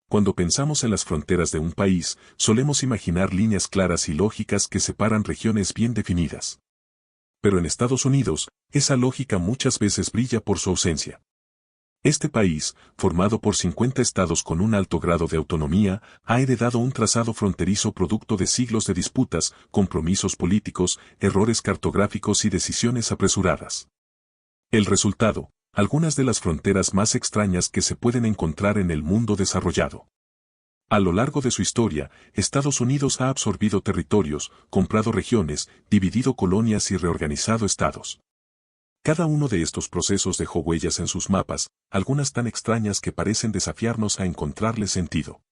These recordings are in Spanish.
Cuando pensamos en las fronteras de un país, solemos imaginar líneas claras y lógicas que separan regiones bien definidas. Pero en Estados Unidos, esa lógica muchas veces brilla por su ausencia. Este país, formado por 50 estados con un alto grado de autonomía, ha heredado un trazado fronterizo producto de siglos de disputas, compromisos políticos, errores cartográficos y decisiones apresuradas. El resultado, algunas de las fronteras más extrañas que se pueden encontrar en el mundo desarrollado. A lo largo de su historia, Estados Unidos ha absorbido territorios, comprado regiones, dividido colonias y reorganizado estados. Cada uno de estos procesos dejó huellas en sus mapas, algunas tan extrañas que parecen desafiarnos a encontrarle sentido.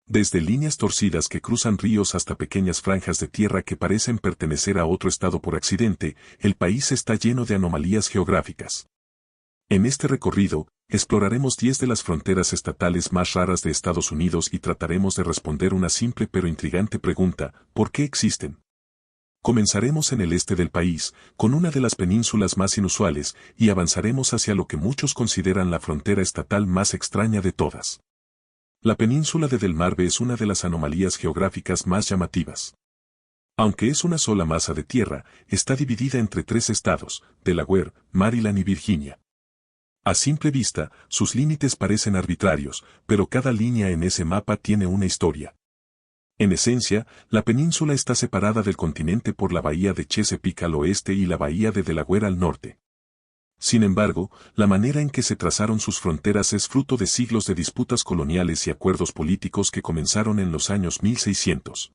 Desde líneas torcidas que cruzan ríos hasta pequeñas franjas de tierra que parecen pertenecer a otro estado por accidente, el país está lleno de anomalías geográficas. En este recorrido, exploraremos 10 de las fronteras estatales más raras de Estados Unidos y trataremos de responder una simple pero intrigante pregunta: ¿por qué existen? Comenzaremos en el este del país, con una de las penínsulas más inusuales, y avanzaremos hacia lo que muchos consideran la frontera estatal más extraña de todas. La península de Delmarve es una de las anomalías geográficas más llamativas. Aunque es una sola masa de tierra, está dividida entre 3 estados: Delaware, Maryland y Virginia. A simple vista, sus límites parecen arbitrarios, pero cada línea en ese mapa tiene una historia. En esencia, la península está separada del continente por la bahía de Chesapeake al oeste y la bahía de Delaware al norte. Sin embargo, la manera en que se trazaron sus fronteras es fruto de siglos de disputas coloniales y acuerdos políticos que comenzaron en los años 1600.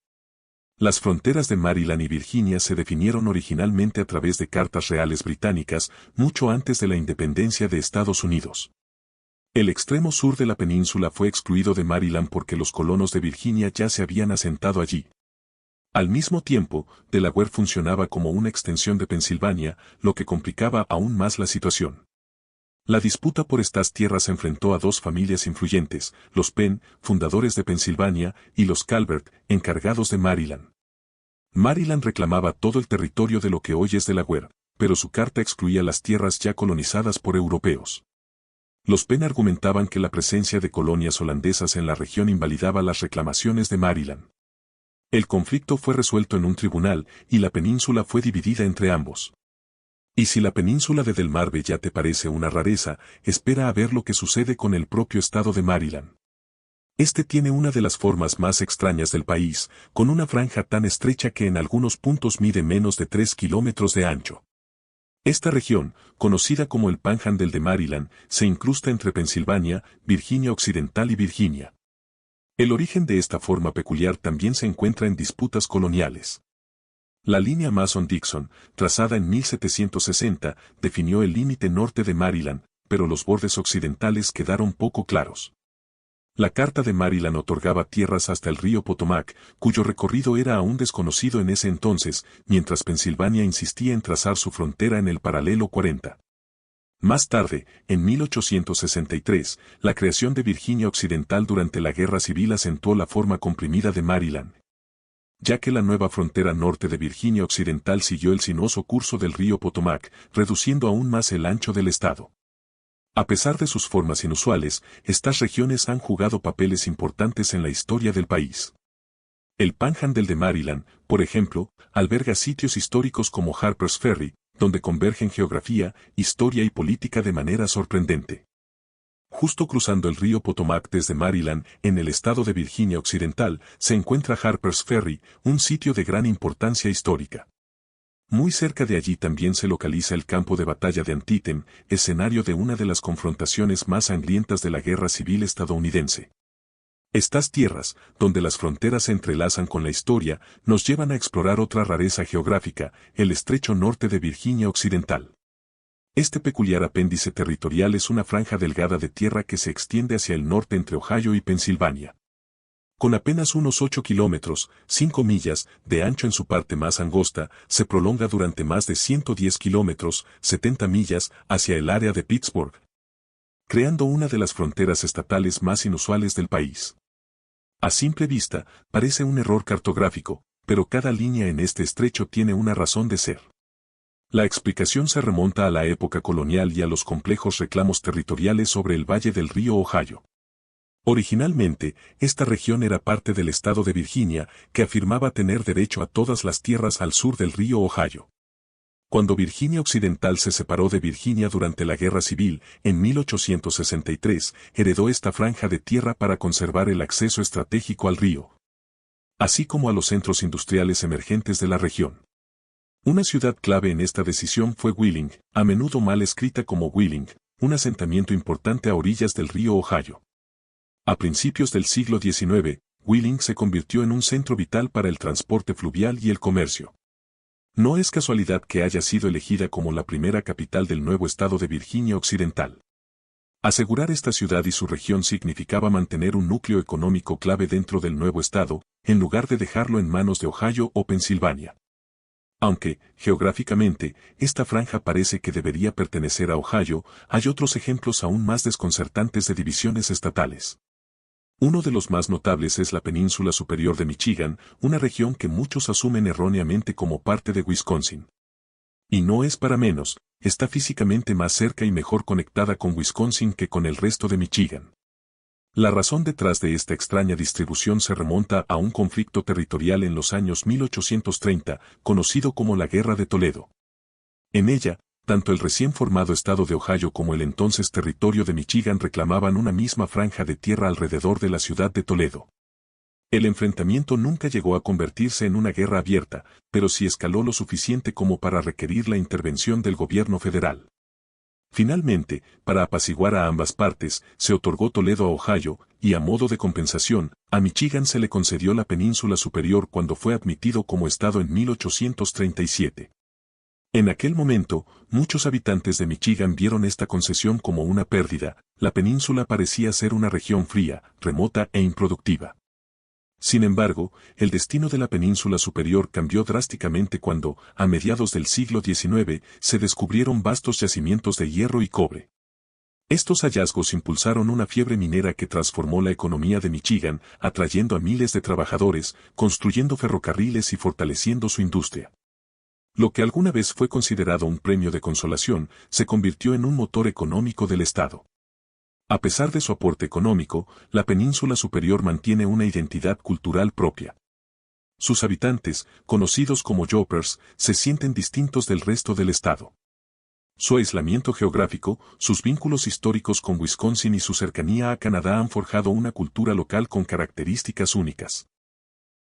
Las fronteras de Maryland y Virginia se definieron originalmente a través de cartas reales británicas, mucho antes de la independencia de Estados Unidos. El extremo sur de la península fue excluido de Maryland porque los colonos de Virginia ya se habían asentado allí. Al mismo tiempo, Delaware funcionaba como una extensión de Pensilvania, lo que complicaba aún más la situación. La disputa por estas tierras enfrentó a 2 familias influyentes: los Penn, fundadores de Pensilvania, y los Calvert, encargados de Maryland. Maryland reclamaba todo el territorio de lo que hoy es Delaware, pero su carta excluía las tierras ya colonizadas por europeos. Los Penn argumentaban que la presencia de colonias holandesas en la región invalidaba las reclamaciones de Maryland. El conflicto fue resuelto en un tribunal, y la península fue dividida entre ambos. Y si la península de Delmarve ya te parece una rareza, espera a ver lo que sucede con el propio estado de Maryland. Este tiene una de las formas más extrañas del país, con una franja tan estrecha que en algunos puntos mide menos de 3 kilómetros de ancho. Esta región, conocida como el Panhandle de Maryland, se incrusta entre Pensilvania, Virginia Occidental y Virginia. El origen de esta forma peculiar también se encuentra en disputas coloniales. La línea Mason-Dixon, trazada en 1760, definió el límite norte de Maryland, pero los bordes occidentales quedaron poco claros. La Carta de Maryland otorgaba tierras hasta el río Potomac, cuyo recorrido era aún desconocido en ese entonces, mientras Pensilvania insistía en trazar su frontera en el paralelo 40. Más tarde, en 1863, la creación de Virginia Occidental durante la Guerra Civil acentuó la forma comprimida de Maryland, ya que la nueva frontera norte de Virginia Occidental siguió el sinuoso curso del río Potomac, reduciendo aún más el ancho del estado. A pesar de sus formas inusuales, estas regiones han jugado papeles importantes en la historia del país. El Panhandle de Maryland, por ejemplo, alberga sitios históricos como Harper's Ferry, donde convergen geografía, historia y política de manera sorprendente. Justo cruzando el río Potomac desde Maryland, en el estado de Virginia Occidental, se encuentra Harper's Ferry, un sitio de gran importancia histórica. Muy cerca de allí también se localiza el campo de batalla de Antietam, escenario de una de las confrontaciones más sangrientas de la Guerra Civil estadounidense. Estas tierras, donde las fronteras se entrelazan con la historia, nos llevan a explorar otra rareza geográfica, el estrecho norte de Virginia Occidental. Este peculiar apéndice territorial es una franja delgada de tierra que se extiende hacia el norte entre Ohio y Pensilvania. Con apenas unos 8 kilómetros, 5 millas, de ancho en su parte más angosta, se prolonga durante más de 110 kilómetros, 70 millas, hacia el área de Pittsburgh, creando una de las fronteras estatales más inusuales del país. A simple vista, parece un error cartográfico, pero cada línea en este estrecho tiene una razón de ser. La explicación se remonta a la época colonial y a los complejos reclamos territoriales sobre el valle del río Ohio. Originalmente, esta región era parte del estado de Virginia, que afirmaba tener derecho a todas las tierras al sur del río Ohio. Cuando Virginia Occidental se separó de Virginia durante la Guerra Civil, en 1863, heredó esta franja de tierra para conservar el acceso estratégico al río, así como a los centros industriales emergentes de la región. Una ciudad clave en esta decisión fue Wheeling, a menudo mal escrita como Wheeling, un asentamiento importante a orillas del río Ohio. A principios del siglo XIX, Wheeling se convirtió en un centro vital para el transporte fluvial y el comercio. No es casualidad que haya sido elegida como la primera capital del nuevo estado de Virginia Occidental. Asegurar esta ciudad y su región significaba mantener un núcleo económico clave dentro del nuevo estado, en lugar de dejarlo en manos de Ohio o Pensilvania. Aunque, geográficamente, esta franja parece que debería pertenecer a Ohio, hay otros ejemplos aún más desconcertantes de divisiones estatales. Uno de los más notables es la península superior de Michigan, una región que muchos asumen erróneamente como parte de Wisconsin. Y no es para menos, está físicamente más cerca y mejor conectada con Wisconsin que con el resto de Michigan. La razón detrás de esta extraña distribución se remonta a un conflicto territorial en los años 1830, conocido como la Guerra de Toledo. En ella, tanto el recién formado estado de Ohio como el entonces territorio de Michigan reclamaban una misma franja de tierra alrededor de la ciudad de Toledo. El enfrentamiento nunca llegó a convertirse en una guerra abierta, pero sí escaló lo suficiente como para requerir la intervención del gobierno federal. Finalmente, para apaciguar a ambas partes, se otorgó Toledo a Ohio, y a modo de compensación, a Michigan se le concedió la península superior cuando fue admitido como estado en 1837. En aquel momento, muchos habitantes de Michigan vieron esta concesión como una pérdida, la península parecía ser una región fría, remota e improductiva. Sin embargo, el destino de la península superior cambió drásticamente cuando, a mediados del siglo XIX, se descubrieron vastos yacimientos de hierro y cobre. Estos hallazgos impulsaron una fiebre minera que transformó la economía de Michigan, atrayendo a miles de trabajadores, construyendo ferrocarriles y fortaleciendo su industria. Lo que alguna vez fue considerado un premio de consolación, se convirtió en un motor económico del estado. A pesar de su aporte económico, la península superior mantiene una identidad cultural propia. Sus habitantes, conocidos como Joppers, se sienten distintos del resto del estado. Su aislamiento geográfico, sus vínculos históricos con Wisconsin y su cercanía a Canadá han forjado una cultura local con características únicas.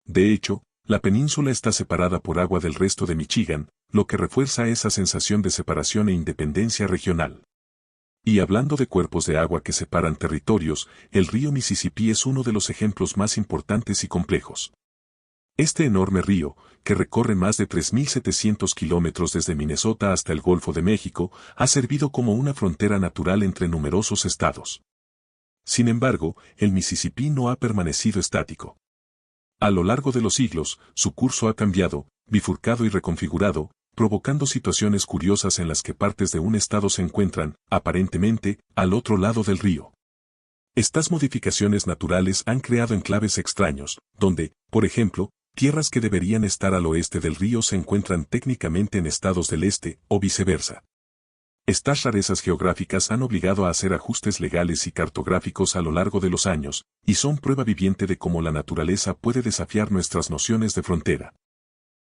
De hecho, la península está separada por agua del resto de Michigan, lo que refuerza esa sensación de separación e independencia regional. Y hablando de cuerpos de agua que separan territorios, el río Mississippi es uno de los ejemplos más importantes y complejos. Este enorme río, que recorre más de 3.700 kilómetros desde Minnesota hasta el Golfo de México, ha servido como una frontera natural entre numerosos estados. Sin embargo, el Mississippi no ha permanecido estático. A lo largo de los siglos, su curso ha cambiado, bifurcado y reconfigurado, provocando situaciones curiosas en las que partes de un estado se encuentran, aparentemente, al otro lado del río. Estas modificaciones naturales han creado enclaves extraños, donde, por ejemplo, tierras que deberían estar al oeste del río se encuentran técnicamente en estados del este, o viceversa. Estas rarezas geográficas han obligado a hacer ajustes legales y cartográficos a lo largo de los años, y son prueba viviente de cómo la naturaleza puede desafiar nuestras nociones de frontera.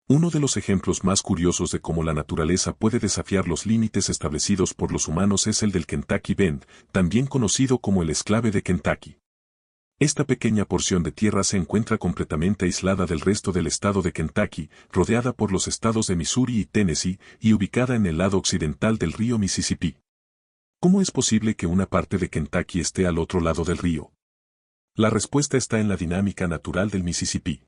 Uno de los ejemplos más curiosos de cómo la naturaleza puede desafiar los límites establecidos por los humanos es el del Kentucky Bend, también conocido como el exclave de Kentucky. Esta pequeña porción de tierra se encuentra completamente aislada del resto del estado de Kentucky, rodeada por los estados de Missouri y Tennessee, y ubicada en el lado occidental del río Mississippi. ¿Cómo es posible que una parte de Kentucky esté al otro lado del río? La respuesta está en la dinámica natural del Mississippi.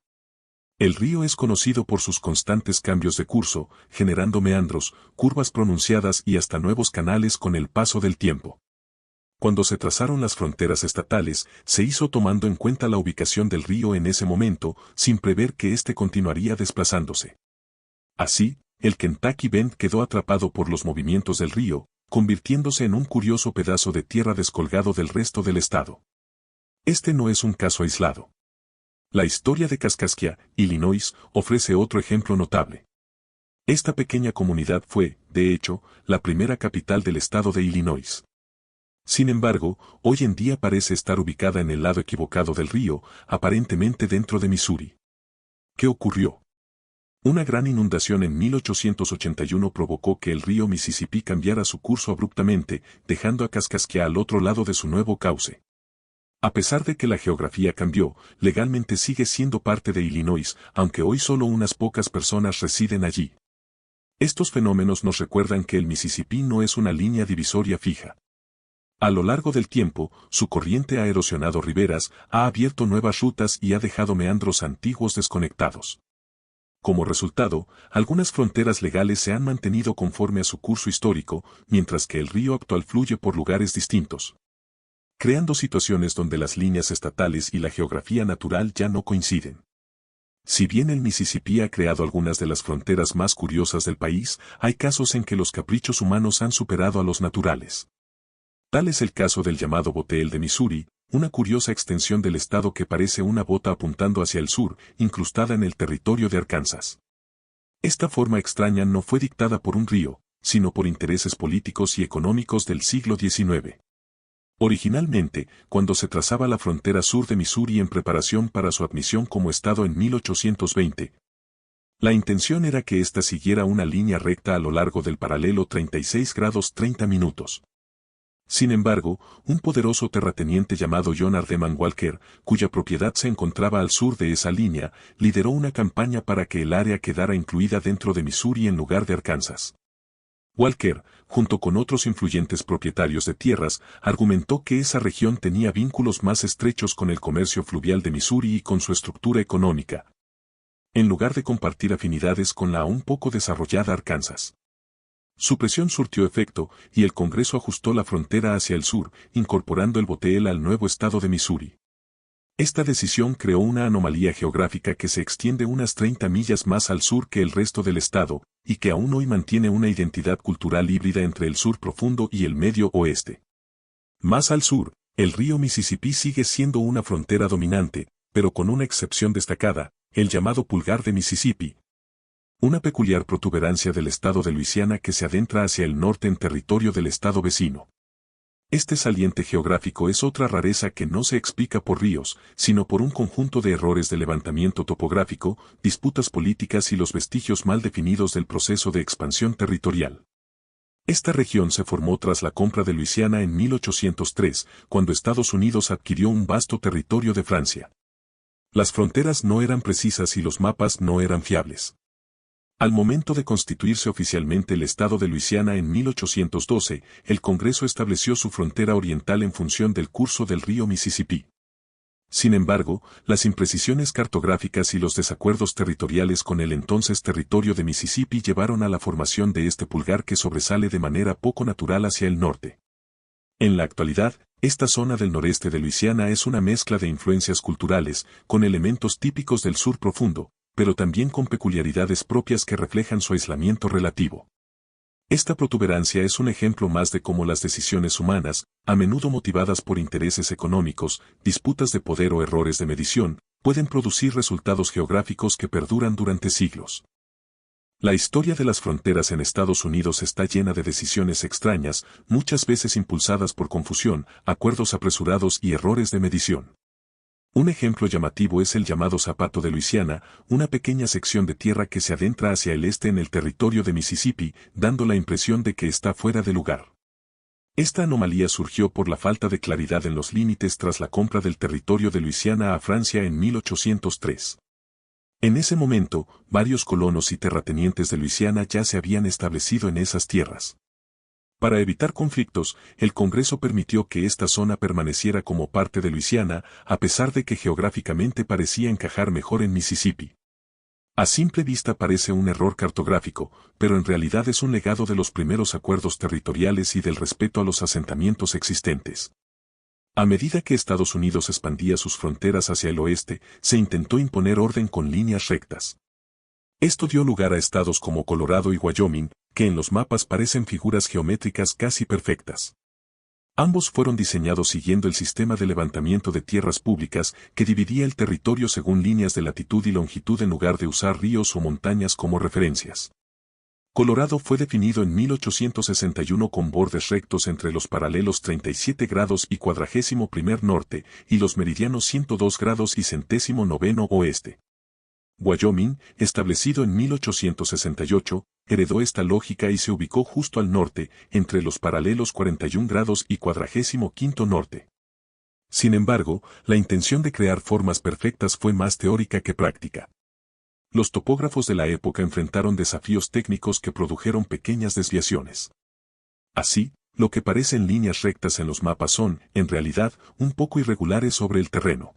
El río es conocido por sus constantes cambios de curso, generando meandros, curvas pronunciadas y hasta nuevos canales con el paso del tiempo. Cuando se trazaron las fronteras estatales, se hizo tomando en cuenta la ubicación del río en ese momento, sin prever que éste continuaría desplazándose. Así, el Kentucky Bend quedó atrapado por los movimientos del río, convirtiéndose en un curioso pedazo de tierra descolgado del resto del estado. Este no es un caso aislado. La historia de Kaskaskia, Illinois, ofrece otro ejemplo notable. Esta pequeña comunidad fue, de hecho, la primera capital del estado de Illinois. Sin embargo, hoy en día parece estar ubicada en el lado equivocado del río, aparentemente dentro de Missouri. ¿Qué ocurrió? Una gran inundación en 1881 provocó que el río Mississippi cambiara su curso abruptamente, dejando a Kaskaskia al otro lado de su nuevo cauce. A pesar de que la geografía cambió, legalmente sigue siendo parte de Illinois, aunque hoy solo unas pocas personas residen allí. Estos fenómenos nos recuerdan que el Mississippi no es una línea divisoria fija. A lo largo del tiempo, su corriente ha erosionado riberas, ha abierto nuevas rutas y ha dejado meandros antiguos desconectados. Como resultado, algunas fronteras legales se han mantenido conforme a su curso histórico, mientras que el río actual fluye por lugares distintos, creando situaciones donde las líneas estatales y la geografía natural ya no coinciden. Si bien el Mississippi ha creado algunas de las fronteras más curiosas del país, hay casos en que los caprichos humanos han superado a los naturales. Tal es el caso del llamado Boteel de Missouri, una curiosa extensión del estado que parece una bota apuntando hacia el sur, incrustada en el territorio de Arkansas. Esta forma extraña no fue dictada por un río, sino por intereses políticos y económicos del siglo XIX. Originalmente, cuando se trazaba la frontera sur de Missouri en preparación para su admisión como estado en 1820, la intención era que ésta siguiera una línea recta a lo largo del paralelo 36 grados 30 minutos. Sin embargo, un poderoso terrateniente llamado John Ardeman Walker, cuya propiedad se encontraba al sur de esa línea, lideró una campaña para que el área quedara incluida dentro de Missouri en lugar de Arkansas. Walker, junto con otros influyentes propietarios de tierras, argumentó que esa región tenía vínculos más estrechos con el comercio fluvial de Missouri y con su estructura económica, en lugar de compartir afinidades con la aún poco desarrollada Arkansas. Su presión surtió efecto, y el Congreso ajustó la frontera hacia el sur, incorporando el Boteel al nuevo estado de Missouri. Esta decisión creó una anomalía geográfica que se extiende unas 30 millas más al sur que el resto del estado, y que aún hoy mantiene una identidad cultural híbrida entre el sur profundo y el medio oeste. Más al sur, el río Mississippi sigue siendo una frontera dominante, pero con una excepción destacada, el llamado Pulgar de Mississippi, una peculiar protuberancia del estado de Luisiana que se adentra hacia el norte en territorio del estado vecino. Este saliente geográfico es otra rareza que no se explica por ríos, sino por un conjunto de errores de levantamiento topográfico, disputas políticas y los vestigios mal definidos del proceso de expansión territorial. Esta región se formó tras la compra de Luisiana en 1803, cuando Estados Unidos adquirió un vasto territorio de Francia. Las fronteras no eran precisas y los mapas no eran fiables. Al momento de constituirse oficialmente el estado de Luisiana en 1812, el Congreso estableció su frontera oriental en función del curso del río Mississippi. Sin embargo, las imprecisiones cartográficas y los desacuerdos territoriales con el entonces territorio de Mississippi llevaron a la formación de este pulgar que sobresale de manera poco natural hacia el norte. En la actualidad, esta zona del noreste de Luisiana es una mezcla de influencias culturales, con elementos típicos del sur profundo, pero también con peculiaridades propias que reflejan su aislamiento relativo. Esta protuberancia es un ejemplo más de cómo las decisiones humanas, a menudo motivadas por intereses económicos, disputas de poder o errores de medición, pueden producir resultados geográficos que perduran durante siglos. La historia de las fronteras en Estados Unidos está llena de decisiones extrañas, muchas veces impulsadas por confusión, acuerdos apresurados y errores de medición. Un ejemplo llamativo es el llamado Zapato de Luisiana, una pequeña sección de tierra que se adentra hacia el este en el territorio de Mississippi, dando la impresión de que está fuera de lugar. Esta anomalía surgió por la falta de claridad en los límites tras la compra del territorio de Luisiana a Francia en 1803. En ese momento, varios colonos y terratenientes de Luisiana ya se habían establecido en esas tierras. Para evitar conflictos, el Congreso permitió que esta zona permaneciera como parte de Luisiana, a pesar de que geográficamente parecía encajar mejor en Mississippi. A simple vista parece un error cartográfico, pero en realidad es un legado de los primeros acuerdos territoriales y del respeto a los asentamientos existentes. A medida que Estados Unidos expandía sus fronteras hacia el oeste, se intentó imponer orden con líneas rectas. Esto dio lugar a estados como Colorado y Wyoming, que en los mapas parecen figuras geométricas casi perfectas. Ambos fueron diseñados siguiendo el sistema de levantamiento de tierras públicas que dividía el territorio según líneas de latitud y longitud en lugar de usar ríos o montañas como referencias. Colorado fue definido en 1861 con bordes rectos entre los paralelos 37 grados y 41° norte y los meridianos 102 grados y 109° oeste. Wyoming, establecido en 1868, heredó esta lógica y se ubicó justo al norte, entre los paralelos 41 grados y 45° norte. Sin embargo, la intención de crear formas perfectas fue más teórica que práctica. Los topógrafos de la época enfrentaron desafíos técnicos que produjeron pequeñas desviaciones. Así, lo que parecen líneas rectas en los mapas son, en realidad, un poco irregulares sobre el terreno.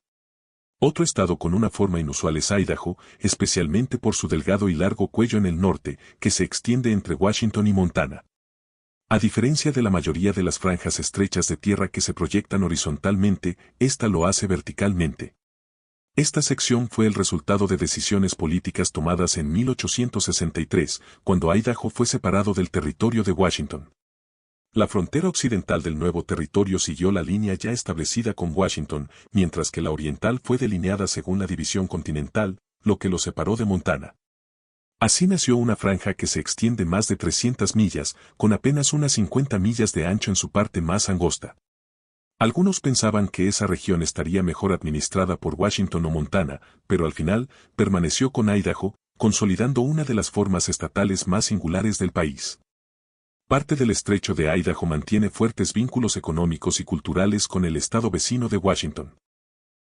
Otro estado con una forma inusual es Idaho, especialmente por su delgado y largo cuello en el norte, que se extiende entre Washington y Montana. A diferencia de la mayoría de las franjas estrechas de tierra que se proyectan horizontalmente, esta lo hace verticalmente. Esta sección fue el resultado de decisiones políticas tomadas en 1863, cuando Idaho fue separado del territorio de Washington. La frontera occidental del nuevo territorio siguió la línea ya establecida con Washington, mientras que la oriental fue delineada según la división continental, lo que lo separó de Montana. Así nació una franja que se extiende más de 300 millas, con apenas unas 50 millas de ancho en su parte más angosta. Algunos pensaban que esa región estaría mejor administrada por Washington o Montana, pero al final, permaneció con Idaho, consolidando una de las formas estatales más singulares del país. Parte del estrecho de Idaho mantiene fuertes vínculos económicos y culturales con el estado vecino de Washington.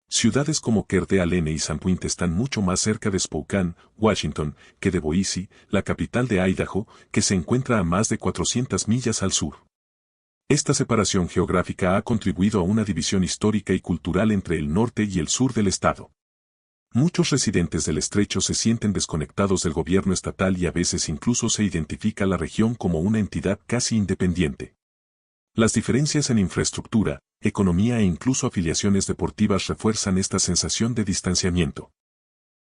Ciudades como Coeur d'Alene y Sandpoint están mucho más cerca de Spokane, Washington, que de Boise, la capital de Idaho, que se encuentra a más de 400 millas al sur. Esta separación geográfica ha contribuido a una división histórica y cultural entre el norte y el sur del estado. Muchos residentes del estrecho se sienten desconectados del gobierno estatal y a veces incluso se identifica la región como una entidad casi independiente. Las diferencias en infraestructura, economía e incluso afiliaciones deportivas refuerzan esta sensación de distanciamiento.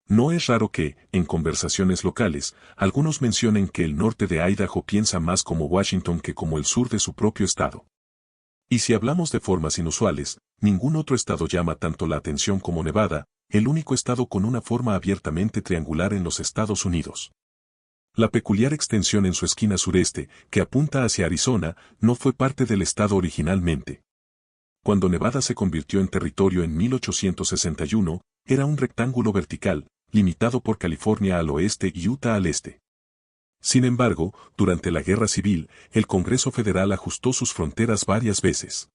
No es raro que, en conversaciones locales, algunos mencionen que el norte de Idaho piensa más como Washington que como el sur de su propio estado. Y si hablamos de formas inusuales, ningún otro estado llama tanto la atención como Nevada, el único estado con una forma abiertamente triangular en los Estados Unidos. La peculiar extensión en su esquina sureste, que apunta hacia Arizona, no fue parte del estado originalmente. Cuando Nevada se convirtió en territorio en 1861, era un rectángulo vertical, limitado por California al oeste y Utah al este. Sin embargo, durante la Guerra Civil, el Congreso Federal ajustó sus fronteras varias veces.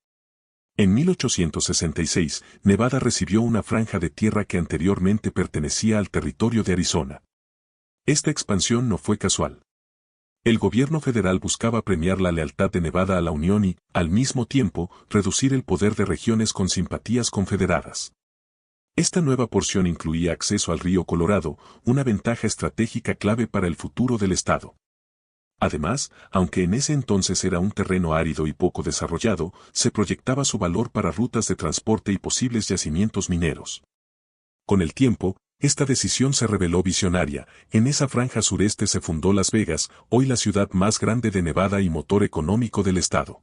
En 1866, Nevada recibió una franja de tierra que anteriormente pertenecía al territorio de Arizona. Esta expansión no fue casual. El gobierno federal buscaba premiar la lealtad de Nevada a la Unión y, al mismo tiempo, reducir el poder de regiones con simpatías confederadas. Esta nueva porción incluía acceso al río Colorado, una ventaja estratégica clave para el futuro del estado. Además, aunque en ese entonces era un terreno árido y poco desarrollado, se proyectaba su valor para rutas de transporte y posibles yacimientos mineros. Con el tiempo, esta decisión se reveló visionaria. En esa franja sureste se fundó Las Vegas, hoy la ciudad más grande de Nevada y motor económico del estado.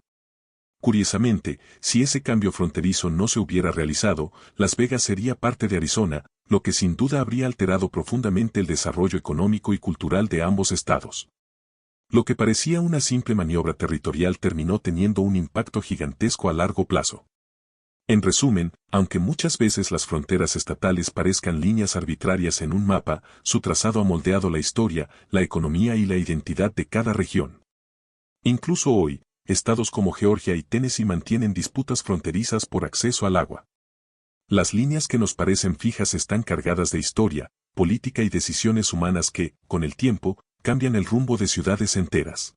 Curiosamente, si ese cambio fronterizo no se hubiera realizado, Las Vegas sería parte de Arizona, lo que sin duda habría alterado profundamente el desarrollo económico y cultural de ambos estados. Lo que parecía una simple maniobra territorial terminó teniendo un impacto gigantesco a largo plazo. En resumen, aunque muchas veces las fronteras estatales parezcan líneas arbitrarias en un mapa, su trazado ha moldeado la historia, la economía y la identidad de cada región. Incluso hoy, estados como Georgia y Tennessee mantienen disputas fronterizas por acceso al agua. Las líneas que nos parecen fijas están cargadas de historia, política y decisiones humanas que, con el tiempo, cambian el rumbo de ciudades enteras.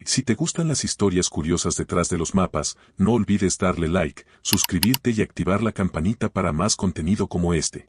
Si te gustan las historias curiosas detrás de los mapas, no olvides darle like, suscribirte y activar la campanita para más contenido como este.